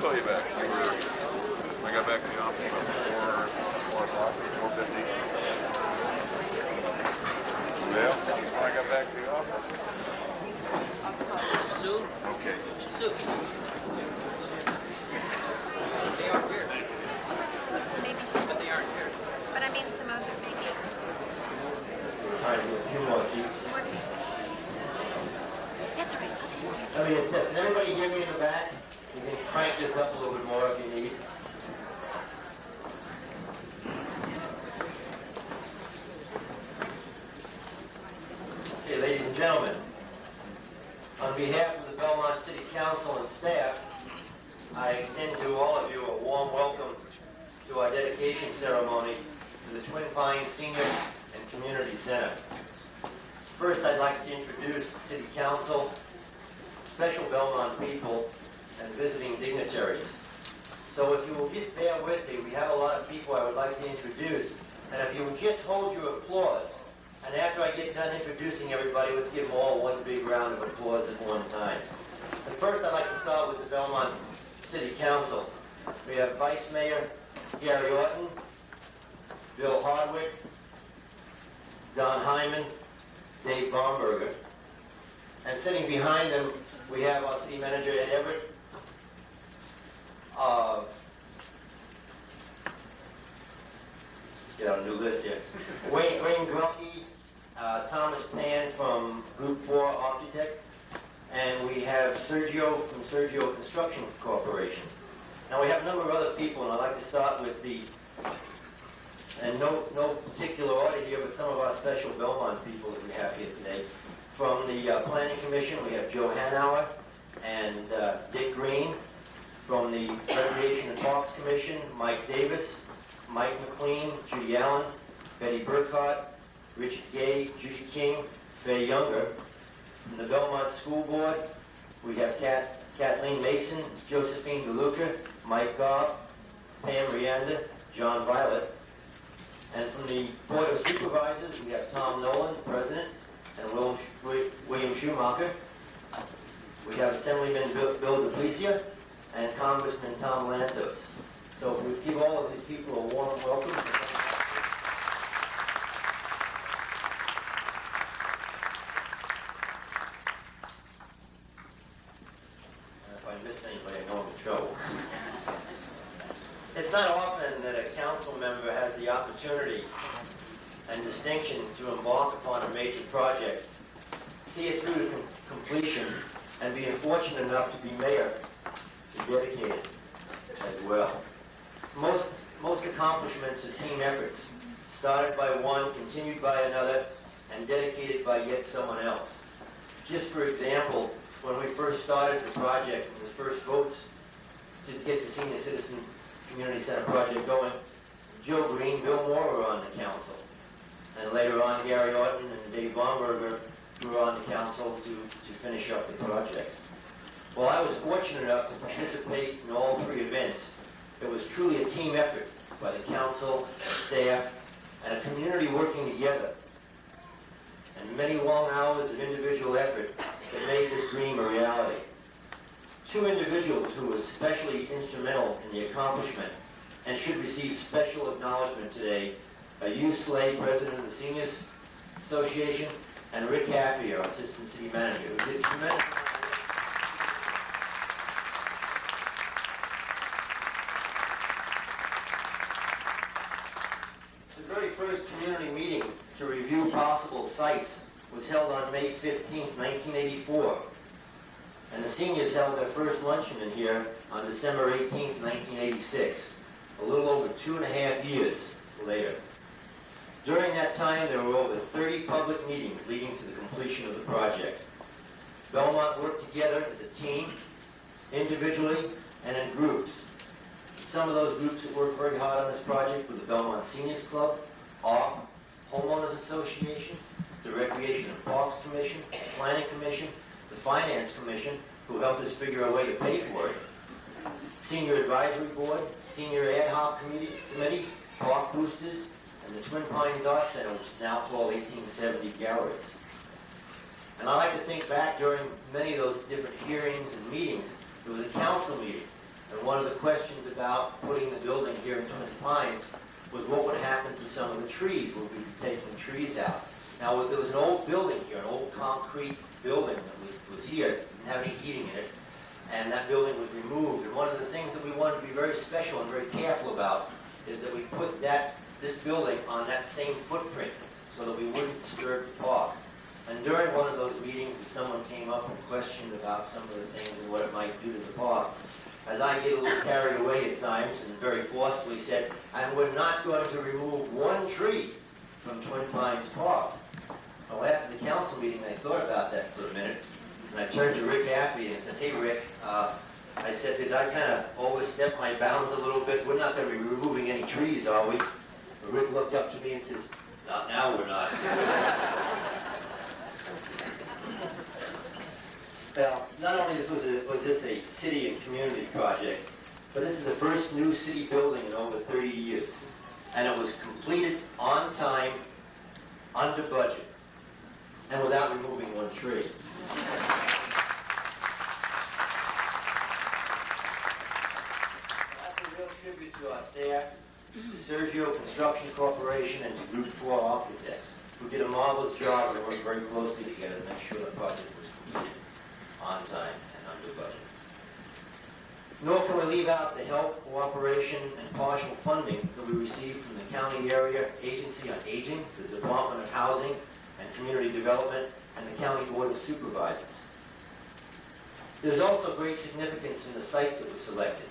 call you back. I got back to the office about 4 o'clock, 4:50. Well, when I got back to the office. Sue? Okay. Sue. They aren't here. Maybe. But they aren't here. But I mean some other maybe. All right, a few more seats. That's all right. I'll just stand. Let me assist. Can everybody hear me in the back? You can crank this up a little bit more if you need. Okay, ladies and gentlemen, on behalf of the Belmont City Council and staff, I extend to all of you a warm welcome to our dedication ceremony to the Twin Pines Senior and Community Center. First, I'd like to introduce the City Council, special Belmont people, and visiting dignitaries. So if you will just bear with me, we have a lot of people I would like to introduce, and if you will just hold your applause, and after I get done introducing everybody, let's give them all one big round of applause at one time. And first, I'd like to start with the Belmont City Council. We have Vice Mayor Gary Orton, Bill Hardwick, Don Hyman, Dave Baumberger, and sitting behind them, we have our City Manager Ed Everett, get on a new list here, Wayne Grunke, Thomas Pan from Group 4 Architect, and we have Sergio from Sergio Construction Corporation. Now we have a number of other people, and I'd like to start with and no particular order here, but some of our special Belmont people that we have here today. From the Planning Commission, we have Joe Hanauer and Dick Green. From the Recreation and Parks Commission, Mike Davis, Mike McLean, Judy Allen, Betty Burkhart, Richard Gay, Judy King, Faye Younger. From the Belmont School Board, we have Kathleen Mason, Josephine DeLuca, Mike Gobb, Pam Rianda, John Violet. And from the Board of Supervisors, we have Tom Nolan, President, and William Schumacher. We have Assemblyman Bill DePlicia and Congressman Tom Lantos. So we give all of these people a warm welcome. If I missed anybody, I know I'm in trouble. It's not often that a council member has the opportunity and distinction to embark upon a major project, see it through to completion, and be fortunate enough to be mayor to dedicate it as well. Most accomplishments are team efforts, started by one, continued by another, and dedicated by yet someone else. Just for example, when we first started the project, and the first votes to get the Senior Citizen Community Center project going, Joe Green, Bill Moore were on the council. And later on, Gary Orton and Dave Baumberger were on the council to finish up the project. Well, I was fortunate enough to participate in all three events. It was truly a team effort by the council, staff, and a community working together. And many long hours of individual effort that made this dream a reality. Two individuals who were especially instrumental in the accomplishment and should receive special acknowledgement today are Hugh Slay, President of the Seniors Association, and Rick Happy, our Assistant City Manager, who did tremendous. The very first community meeting to review possible sites was held on May 15, 1984. And the seniors held their first luncheon in here on December 18, 1986, a little over 2.5 years later. During that time, there were over 30 public meetings leading to the completion of the project. Belmont worked together as a team, individually, and in groups. Some of those groups that worked very hard on this project were the Belmont Seniors Club, ARC, Homeowners Association, the Recreation and Parks Commission, the Planning Commission, the Finance Commission, who helped us figure a way to pay for it, Senior Advisory Board, Senior Ad Hoc Committee, Park Boosters, and the Twin Pines Art Center, which is now called 1870 Galleries. And I like to think back during many of those different hearings and meetings, there was a council meeting And one of the questions about putting the building here in Twin Pines was what would happen to some of the trees. Would we be taking the trees out? Now, there was an old building here, an old concrete building that was here, didn't have any heating in it, and that building was removed. And one of the things that we wanted to be very special and very careful about is that we put this building on that same footprint so that we wouldn't disturb the park. And during one of those meetings, someone came up and questioned about some of the things and what it might do to the park. As I get a little carried away at times and very forcefully said, and we're not going to remove one tree from Twin Pines Park. Well, after the council meeting, I thought about that for a minute, and I turned to Rick Affey and said, hey, Rick, I said, did I kind of overstep my bounds a little bit? We're not going to be removing any trees, are we? But Rick looked up to me and says, not now, we're not. Well, not only was this a city and community project, but this is the first new city building in over 30 years. And it was completed on time, under budget, and without removing one tree. That's a real tribute to our staff, to Sergio Construction Corporation, and to Group 4 Architects, who did a marvelous job and worked very closely together to make sure the project was completed on time and under budget. Nor can we leave out the help, cooperation, and partial funding that we received from the County Area Agency on Aging, the Department of Housing and Community Development, and the County Board of Supervisors. There's also great significance in the site that was selected.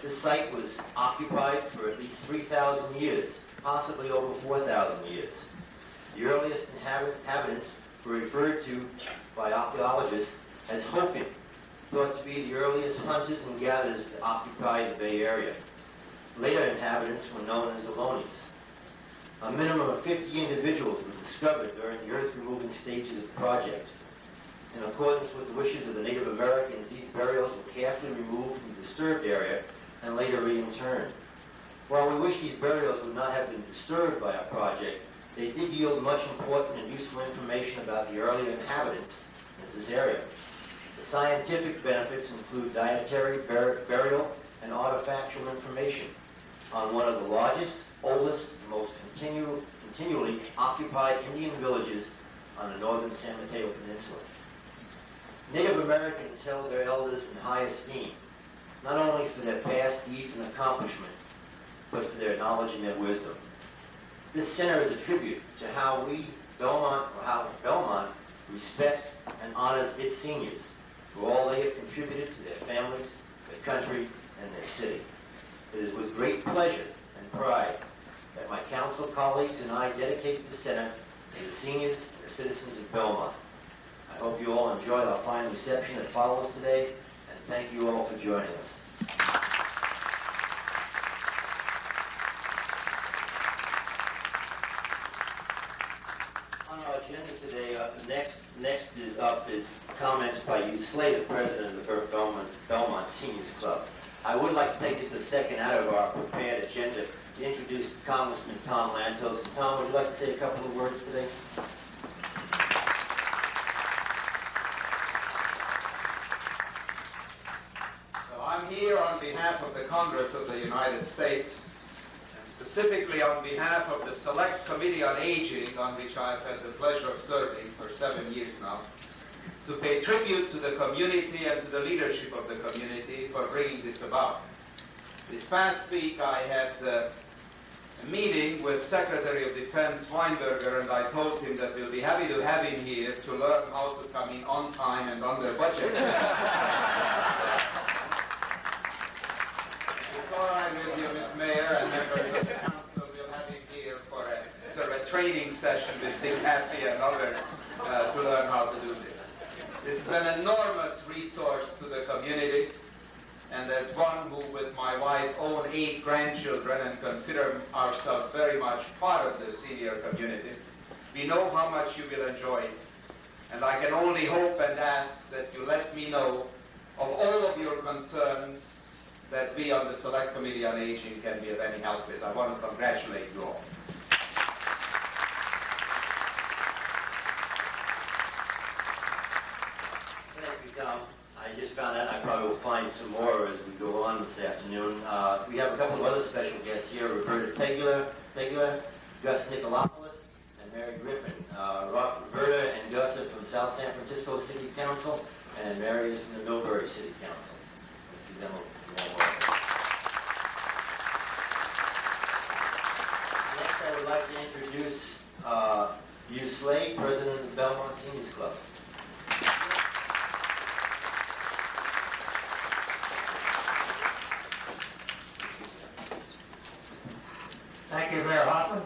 This site was occupied for at least 3,000 years, possibly over 4,000 years. The earliest inhabitants were referred to by archaeologists as Hopi, thought to be the earliest hunters and gatherers to occupy the Bay Area. Later inhabitants were known as Ohlone. A minimum of 50 individuals were discovered during the earth-removing stages of the project. In accordance with the wishes of the Native Americans, these burials were carefully removed from the disturbed area and later reinterred. While we wish these burials would not have been disturbed by our project, they did yield much important and useful information about the earlier inhabitants of this area. The scientific benefits include dietary, burial, and artifactual information on one of the largest, oldest, and most continually occupied Indian villages on the northern San Mateo Peninsula. Native Americans held their elders in high esteem, not only for their past deeds and accomplishments, but for their knowledge and their wisdom. This center is a tribute to how Belmont respects and honors its seniors for all they have contributed to their families, their country, and their city. It is with great pleasure and pride that my council colleagues and I dedicate the center to the seniors and the citizens of Belmont. I hope you all enjoy our fine reception that follows today, and thank you all for joining us. On our agenda today, next is up is comments by Hugh Slater, president of the Belmont Seniors Club. I would like to take just a second out of our prepared agenda to introduce Congressman Tom Lantos. Tom, would you like to say a couple of words today? So I'm here on behalf of the Congress of the United States, and specifically on behalf of the Select Committee on Aging, on which I've had the pleasure of serving for 7 years now, to pay tribute to the community and to the leadership of the community for bringing this about. This past week I had a meeting with Secretary of Defense Weinberger, and I told him that we'll be happy to have him here to learn how to come in on time and under budget. It's all right with you, Ms. Mayor, and members of the council. We'll have him here for a sort of a training session with Dick Happy and others to learn how to do this. This is an enormous resource to the community, and as one who, with my wife, own 8 grandchildren and consider ourselves very much part of the senior community, we know how much you will enjoy it. And I can only hope and ask that you let me know of all of your concerns that we on the Select Committee on Aging can be of any help with. I want to congratulate you all. Thank you, Tom. I just found out I probably will find some more as we go on this afternoon. We have a couple of other special guests here, Roberta Tegler, Gus Nicolopoulos, and Mary Griffin. Roberta and Gus are from South San Francisco City Council, and Mary is from the Millbury City Council. Let's give them a warm welcome. Next, I would like to introduce Hugh Slade, President of the Belmont Seniors Club. Thank you, Mayor Hoffman.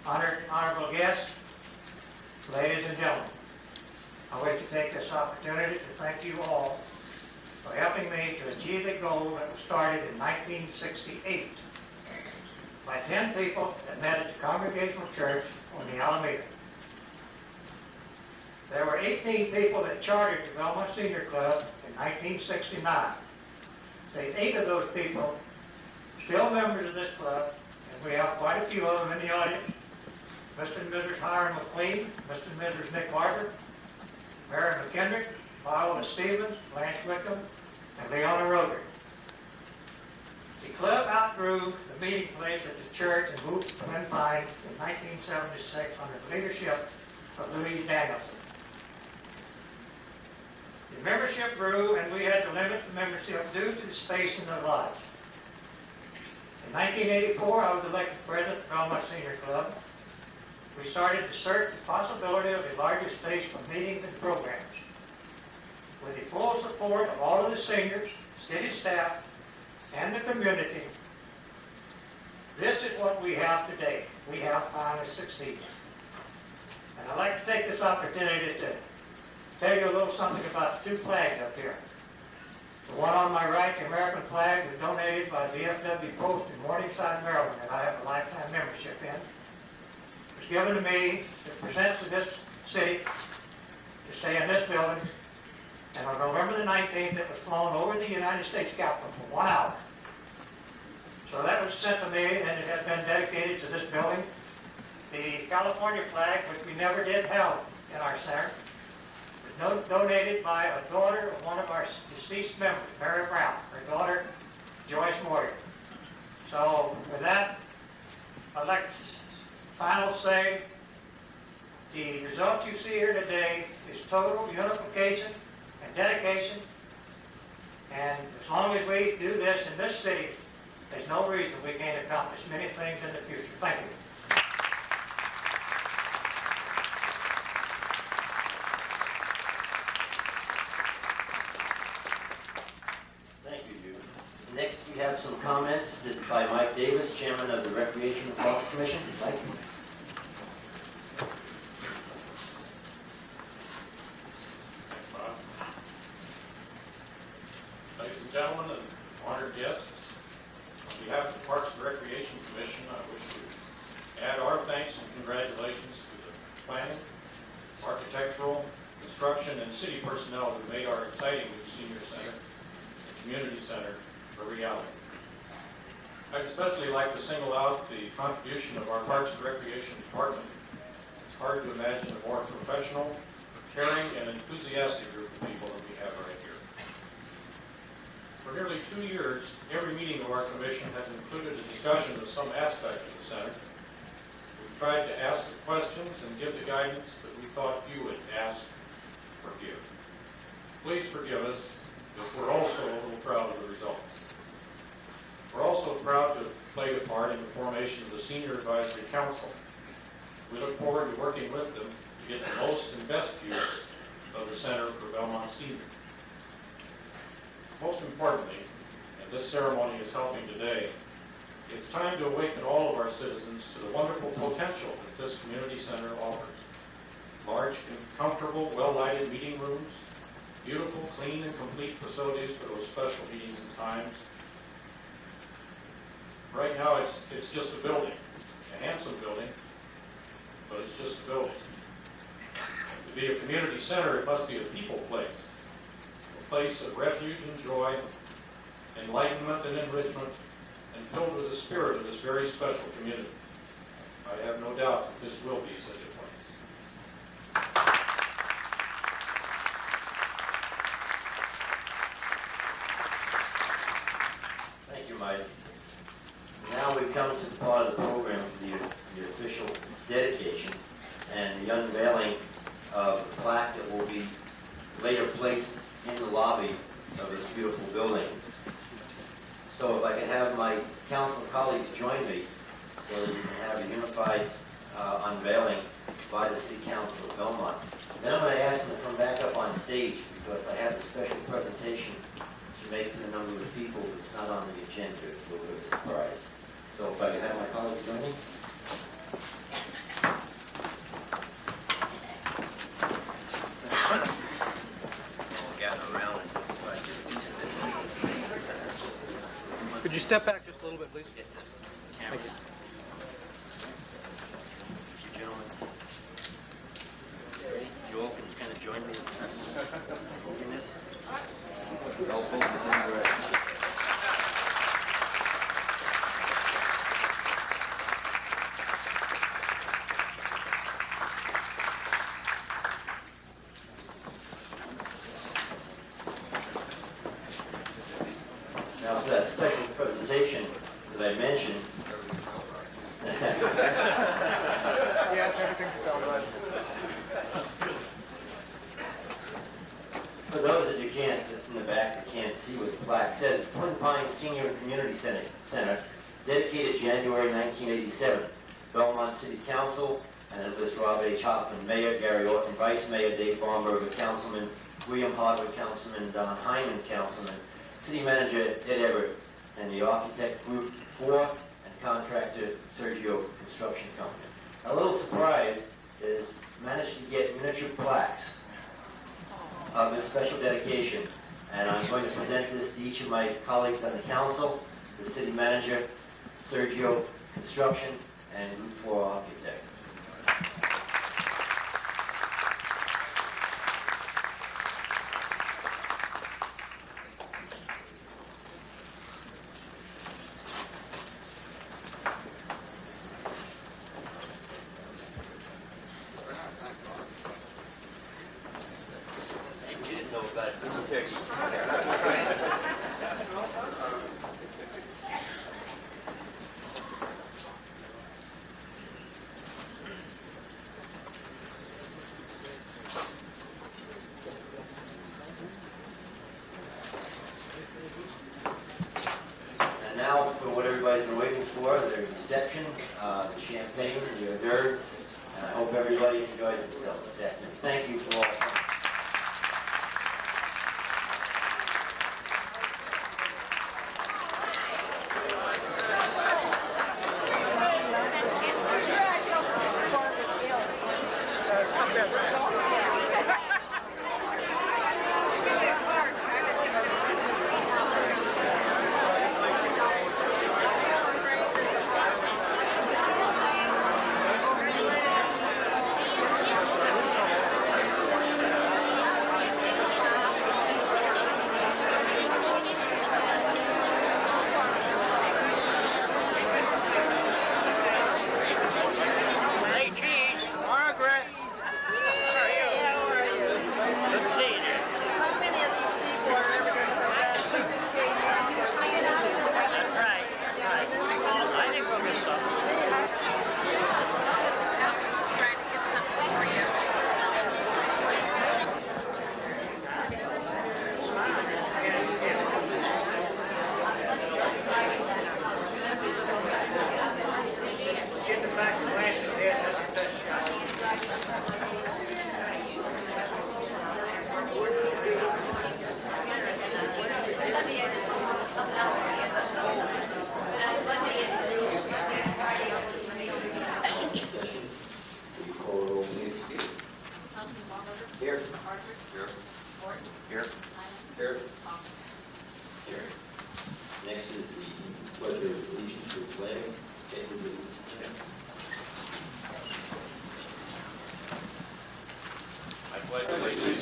Honorable guests, ladies and gentlemen, I wish to take this opportunity to thank you all for helping me to achieve the goal that was started in 1968 by 10 people that met at the Congregational Church on the Alameda. There were 18 people that chartered the Belmont Senior Club in 1969. 8 of those people still members of this club, and we have quite a few of them in the audience. Mr. and Mrs. Hiram McLean, Mr. and Mrs. Nick Barber, Mary McKendrick, Viola Stevens, Blanche Wickham, and Leona Roger. The club outgrew the meeting place at the church and moved to Glen Pines in 1976 under the leadership of Louise Danielson. The membership grew, and we had to limit the membership due to the space in the lodge. In 1984, I was elected president of the Belmont Senior Club. We started to search the possibility of a larger space for meetings and programs. With the full support of all of the seniors, city staff, and the community, this is what we have today. We have finally succeeded. And I'd like to take this opportunity to tell you a little something about the 2 flags up here. The one on my right, the American flag, was donated by the VFW Post in Morningside, Maryland, that I have a lifetime membership in. It was given to me to present to this city, to stay in this building, and on November the 19th, it was flown over the United States Capitol for 1 hour. So that was sent to me, and it has been dedicated to this building. The California flag, which we never did have in our center, donated by a daughter of one of our deceased members, Mary Brown, her daughter, Joyce Moyer. So with that, I'd like to finally say the result you see here today is total unification and dedication. And as long as we do this in this city, there's no reason we can't accomplish many things in the future. Thank you. Next, we have some comments by Mike Davis, Chairman of the Recreation and Parks Commission. Mike. Ladies and gentlemen and honored guests, on behalf of the Parks and Recreation Commission, I wish to add our thanks and congratulations to the planning, architectural, construction, and city personnel who made our exciting new senior center and community center a reality. I'd especially like to single out the contribution of our Parks and Recreation Department. It's hard to imagine a more professional, caring, and enthusiastic group of people than we have right here. For nearly 2 years, every meeting of our commission has included a discussion of some aspect of the center. We've tried to ask the questions and give the guidance that we thought you would ask or give. Please forgive us if we're also a little proud of the results. We're also proud to have played a part in the formation of the Senior Advisory Council. We look forward to working with them to get the most and best use of the Center for Belmont Seniors. Most importantly, and this ceremony is helping today, it's time to awaken all of our citizens to the wonderful potential that this community center offers. Large, comfortable, well-lighted meeting rooms, beautiful, clean, and complete facilities for those special meetings and times. Right now, it's just a building, a handsome building, but it's just a building. To be a community center, it must be a people place, a place of refuge and joy, enlightenment and enrichment, and filled with the spirit of this very special community. I have no doubt that this will be such a place. come to the part of the program for the official dedication and the unveiling of the plaque that will be later placed in the lobby of this beautiful building. So if I can have my council colleagues join me so that we can have a unified unveiling by the City Council of Belmont. Then I'm going to ask them to come back up on stage because I have a special presentation to make to the number of people that's not on the agenda. It's a little bit of a surprise. So if I can have my colleagues join me. Gather around and try to get a piece of this. Could you step back just a little bit, please? Thank you. Gentlemen. You all can kind of join me in this. I'll focus on your Now, for that special presentation that I mentioned, Yes, everything's spelled right. for those that you can't, in the back, that can't see what the plaque says, Twin Pines Senior and Community Center, dedicated January 1987. Belmont City Council, and it lists Robert H. Hoffman, Mayor, Gary Orton, Vice Mayor, Dave Baumberger, Councilman, William Hardwick, Councilman, Don Hyman, Councilman, City Manager Ed Everett, and the architect Group 4 and contractor Sergio Construction Company. A little surprise is managed to get miniature plaques of this special dedication, and I'm going to present this to each of my colleagues on the council, the city manager, Sergio Construction, and Group 4 architect. You didn't know about it, did you, Turkey? And now for what everybody's been waiting for, the reception, the champagne, the hors d'oeuvres, and I hope everybody enjoys themselves this afternoon. Thank you for all coming. Here. Here. Here. Here. Here. Next is the pledge of allegiance to the flag. Okay, we'll do this. I pledge allegiance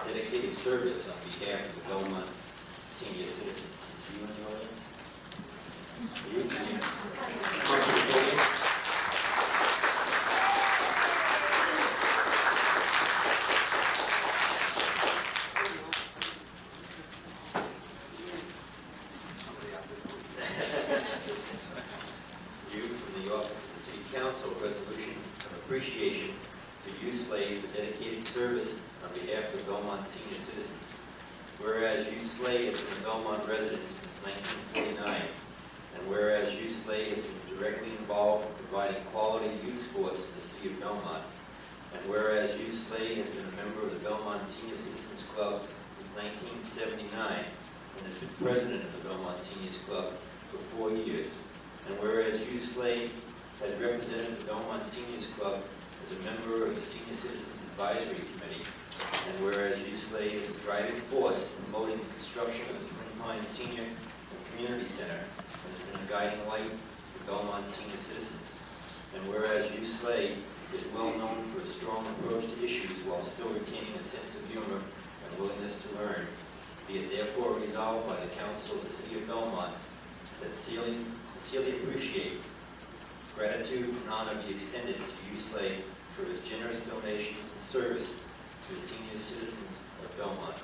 dedicated service on behalf of the Belmont senior citizens. Is you in the audience? You, come up to the podium. You, from the Office of the City Council, resolution of appreciation for you, Slade, for dedicated service on behalf of the Belmont senior citizens. Whereas you, Slade, has been a Belmont resident since 1949, and whereas you, Slade, has been directly involved in providing quality youth sports to the city of Belmont, and whereas you, Slade, has been a member of the Belmont Senior Citizens Club since 1979, and has been president of the Belmont Seniors Club for 4 years, and whereas you, Slade, has represented the Belmont Seniors Club as a member of the Senior Citizens Advisory Committee, and whereas you, Slade, is a driving force in promoting the construction of the Twin Pines Senior and Community Center, and has been a guiding light to the Belmont senior citizens, and whereas you, Slade, is well known for a strong approach to issues while still retaining a sense of humor and willingness to learn, be it therefore resolved by the Council of the City of Belmont that sincerely appreciate, gratitude and honor be extended to you, Slade, for his generous donations and service to the senior citizens of Belmont.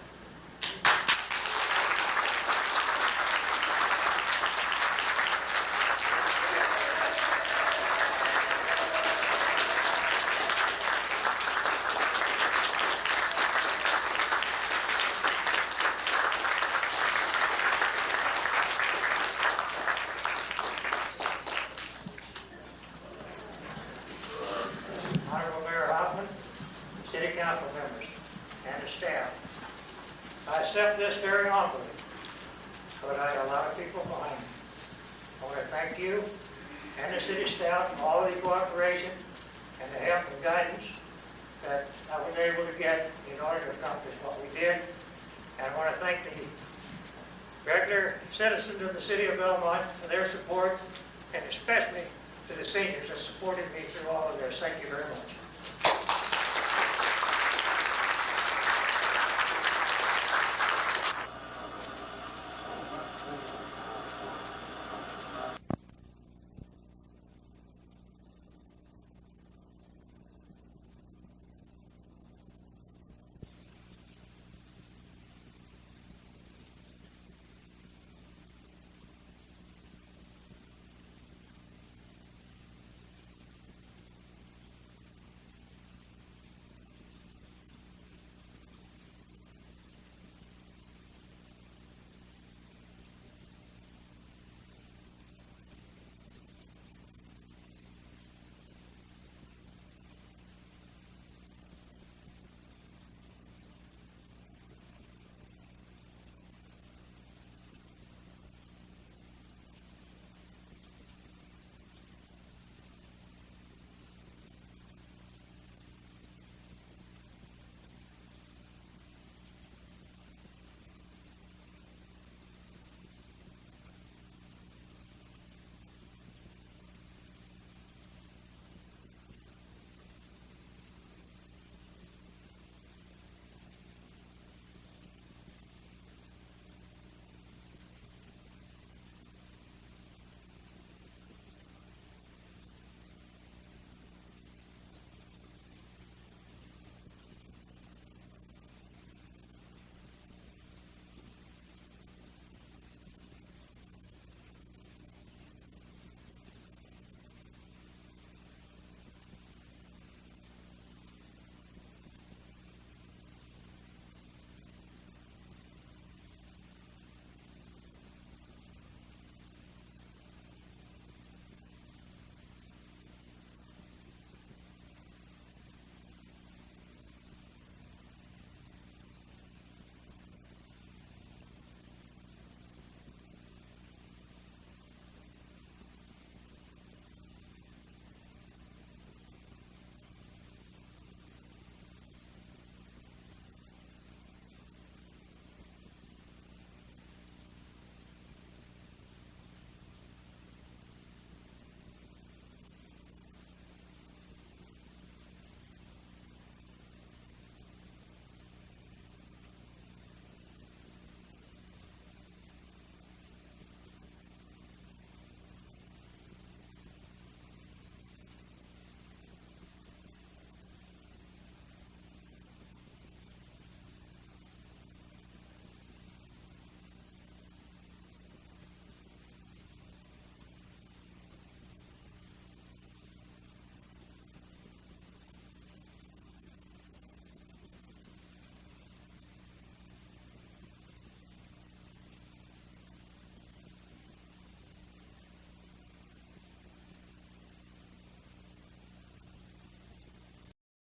Honorable Mayor Hoffman, city council members, and the staff. I accept this very humbly, but I have a lot of people behind me. I want to thank you and the city staff for all the cooperation and the help and guidance that I was able to get in order to accomplish what we did. And I want to thank the regular citizens of the city of Belmont for their support, and especially to the seniors that supported me through all of this. Thank you very much.